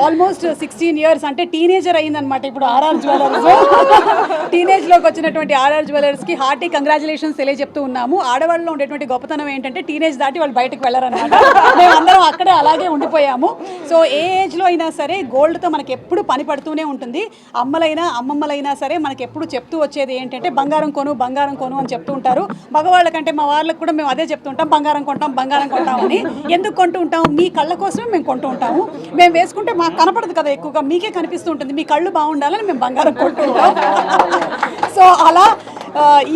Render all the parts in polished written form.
Almost 16 years అంటే teenager అయిందనమాట ఇప్పుడు ఆర్ఆర్ జ్యువెలర్స్. టీనేజ్లోకి వచ్చినటువంటి ఆర్ఆర్ జ్యువెలర్స్కి హార్టీ కంగ్రాచులేషన్స్ తెలియజెప్తూ ఉన్నాము. ఆడవాళ్ళలో ఉండేటువంటి గొప్పతనం ఏంటంటే టీనేజ్ దాటి వాళ్ళు బయటకు వెళ్ళరనమాట. మేమందరం అక్కడే అలాగే ఉండిపోయాము. సో ఏ ఏజ్లో అయినా సరే గోల్డ్తో మనకి ఎప్పుడు పని పడుతూనే ఉంటుంది. అమ్మలైనా అమ్మమ్మలైనా సరే మనకి ఎప్పుడు చెప్తూ వచ్చేది ఏంటంటే బంగారం కొను అని చెప్తూ ఉంటారు. మగవాళ్ళకంటే మా వాళ్ళకి కూడా మేము అదే చెప్తుంటాం, బంగారం కొంటామని. ఎందుకు కొంటూ ఉంటాం? మీ కళ్ళ కోసమే మేము కొంటూ ఉంటాము. మేము వేసుకుంటే మాకు కనపడదు కదా, ఎక్కువగా మీకే కనిపిస్తూ ఉంటుంది. మీ కళ్ళు బాగుండాలని మేము బంగారం కొంటూ ఉంటాం. సో అలా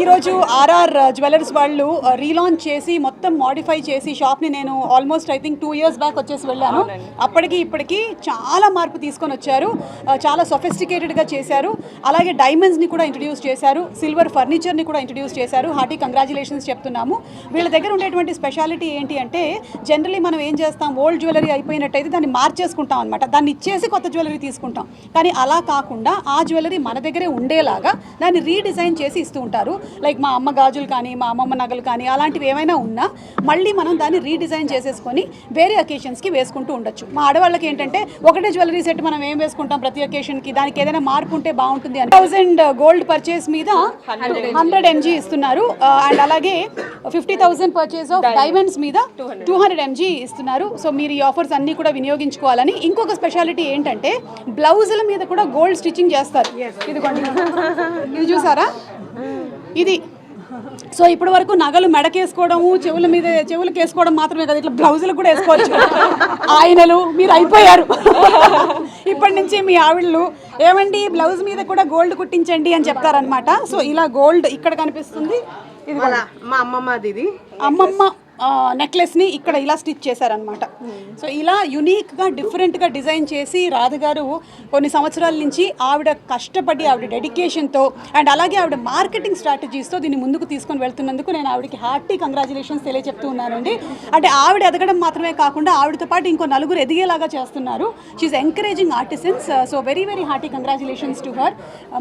ఈరోజు ఆర్ఆర్ జ్యువెలర్స్ వాళ్ళు రీలాంచ్ చేసి మొత్తం మాడిఫై చేసి షాప్ని నేను almost I think 2 years back వచ్చేసి వెళ్ళాను. అప్పటికి ఇప్పటికి చాలా మార్పు తీసుకొని వచ్చారు. చాలా సొఫిస్టికేటెడ్గా చేశారు. అలాగే డైమండ్స్ని కూడా ఇంట్రడ్యూస్ చేశారు. సిల్వర్ ఫర్నిచర్ని కూడా ఇంట్రడ్యూస్ చేశారు. హార్టీ కంగ్రాచులేషన్స్ చెప్తున్నాము. వీళ్ళ దగ్గర ఉండేటువంటి స్పెషాలిటీ ఏంటి అంటే జనరలీ మనం ఏం చేస్తాం, ఓల్డ్ జ్యువెలరీ అయిపోయినట్టయితే దాన్ని మార్చేసుకుంటాం అనమాట. దాన్ని ఇచ్చేసి కొత్త జ్యువెలరీ తీసుకుంటాం. కానీ అలా కాకుండా ఆ జ్యువెలరీ మన దగ్గరే ఉండేలాగా దాన్ని రీడిజైన్ చేసి ఇస్తూ ఉంటారు. లైక్ మా అమ్మ గాజులు కానీ మా అమ్మమ్మ నగలు కానీ అలాంటివి ఏమైనా ఉన్నా మళ్ళీ మనం దాన్ని రీడిజైన్ చేసేసుకొని వేరే అకేషన్స్కి వేసుకుంటూ ఉండొచ్చు. మా ఆడవాళ్ళకి ఏంటంటే ఒకటే జ్యువెలరీ సెట్ మనం ఏం వేసుకుంటాం ప్రతి అకేషన్కి, దానికి ఏదైనా మార్పు ఉంటే బాగుంటుంది అని 1000 గోల్డ్ పర్చేస్ మీద 100 mg ఇస్తున్నారు. అండ్ అలాగే 50,000 పర్చేస్ ఆఫ్ డైమండ్స్ మీద 200 mg ఇస్తున్నారు. సో మీరు ఈ ఆఫర్స్ అన్నీ కూడా వినియోగించుకోవాలని. ఇంకొక స్పెషాలిటీ ఏంటంటే బ్లౌజుల మీద కూడా గోల్డ్ స్టిచ్చింగ్ చేస్తారు. ఇదిగోండి, ఇది చూసారా, ఇది. సో ఇప్పటి వరకు నగలు మెడకేసుకోవడము, చెవులకు వేసుకోవడం మాత్రమే కదా, ఇట్లా బ్లౌజులకు కూడా వేసుకోవచ్చు. ఆయనలు మీరు అయిపోయారు. ఇప్పటి నుంచి మీ ఆవిళ్ళు ఏమండి బ్లౌజ్ మీద కూడా గోల్డ్ కుట్టించండి అని చెప్తారనమాట. సో ఇలా గోల్డ్ ఇక్కడ కనిపిస్తుంది. ఇది మా అమ్మమ్మది, ఇది అమ్మమ్మ నెక్లెస్ని ఇక్కడ ఇలా స్టిచ్ చేశారనమాట. సో ఇలా యునీక్గా డిఫరెంట్గా డిజైన్ చేసి రాధగారు కొన్ని సంవత్సరాల నుంచి ఆవిడ కష్టపడి ఆవిడ డెడికేషన్తో అండ్ అలాగే ఆవిడ మార్కెటింగ్ స్ట్రాటజీస్తో దీన్ని ముందుకు తీసుకొని వెళ్తున్నందుకు నేను ఆవిడకి హార్టీ కంగ్రాచులేషన్స్ తెలియజెప్తూ ఉన్నానండి. అంటే ఆవిడ ఎదగడం మాత్రమే కాకుండా ఆవిడతో పాటు ఇంకో నలుగురు ఎదిగేలాగా చేస్తున్నారు. She's encouraging artisans. So very very hearty congratulations to her.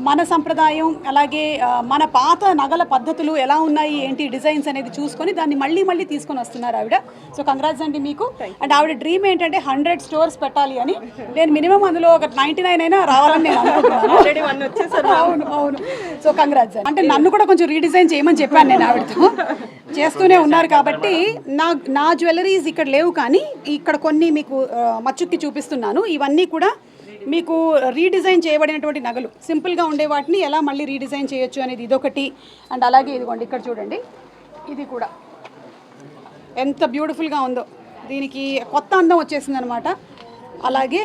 మన సంప్రదాయం అలాగే మన పాత నగల పద్ధతులు ఎలా ఉన్నాయి ఏంటి డిజైన్స్ అనేది చూసుకొని దాన్ని మళ్ళీ తీసుకొని వస్తున్నారు ఆవిడ. సో కంగ్రాట్స్ అండి మీకు. అండ్ ఆవిడ డ్రీమ్ ఏంటంటే 100 స్టోర్స్ పెట్టాలి అని. నేను మినిమం అందులో ఒక 99 అయినా రావాలని నేను అనుకుంటున్నాను. అవును. So congrats. అంటే నన్ను కూడా కొంచెం రీడిజైన్ చేయమని చెప్పాను నేను ఆవిడతో. చేస్తూనే ఉన్నారు కాబట్టి నా జ్యువెలరీస్ ఇక్కడ లేవు, కానీ ఇక్కడ కొన్ని మీకు మచ్చుక్కి చూపిస్తున్నాను. ఇవన్నీ కూడా మీకు రీడిజైన్ చేయబడినటువంటి నగలు. సింపుల్గా ఉండే వాటిని ఎలా మళ్ళీ రీడిజైన్ చేయొచ్చు అనేది ఇదొకటి. అండ్ అలాగే ఇదిగోండి ఇక్కడ చూడండి, ఇది కూడా ఎంత బ్యూటిఫుల్గా ఉందో, దీనికి కొత్త అందం వచ్చేసింది అనమాట. అలాగే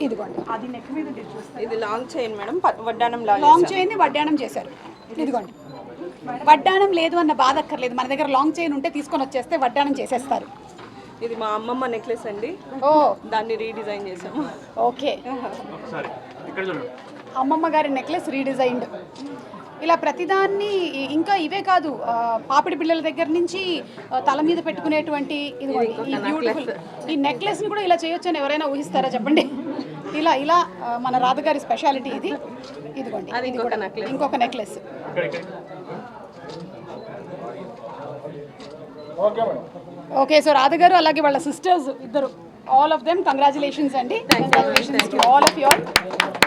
ఇదిగోండి, అది నెక్ మీద ఇది లాంగ్ చైన్ మేడం, లాంగ్ చైన్ని వడ్డాణం చేశారు. ఇదిగోండి, వడ్డాణం లేదు అన్న బాధ అక్కర్లేదు. మన దగ్గర లాంగ్ చైన్ ఉంటే తీసుకొని వచ్చేస్తే వడ్డాణం చేసేస్తారు. ఇది మా అమ్మమ్మ నెక్లెస్ అండి. ఓ, దాన్ని రీడిజైన్ చేసాము. ఓకే, అమ్మమ్మ గారి నెక్లెస్ రీడిజైన్డ్. ఇలా ప్రతిదాన్ని. ఇంకా ఇవే కాదు, పాపిడి పిల్లల దగ్గర నుంచి తల మీద పెట్టుకునేటువంటి ఈ బ్యూటిఫుల్ ఈ నెక్లెస్ని కూడా ఇలా చేయొచ్చు అని ఎవరైనా ఊహిస్తారా చెప్పండి. ఇలా మన రాధగారి స్పెషాలిటీ ఇది. ఇదిగోండి, ఇంకొక నెక్లెస్. ఓకే, సో రాధగారు అలాగే వాళ్ళ సిస్టర్స్ ఇద్దరు, ఆల్ ఆఫ్ దెమ్ కంగ్రాచులేషన్స్ అండి. Congratulations to all of you all.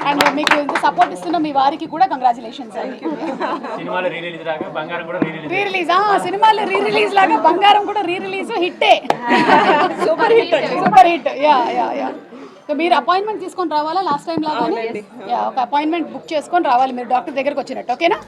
And మీకు ఇంత సపోర్ట్ ఇస్తున్న మీ వారికి కూడా కంగ్రాచులేషన్స్ అండి. సినిమాలు రీ రిలీజ్ లాగా బంగారం కూడా రీ రిలీజ్ హిట్టే. Super hit. యా. సో మీరు అపాయింట్మెంట్ తీసుకొని రావాలా లాస్ట్ టైం లాగానే? యా, ఒక అపాయింట్మెంట్ బుక్ చేసుకొని రావాలి మీరు డాక్టర్ దగ్గరకు వచ్చినట్టు. ఓకేనా?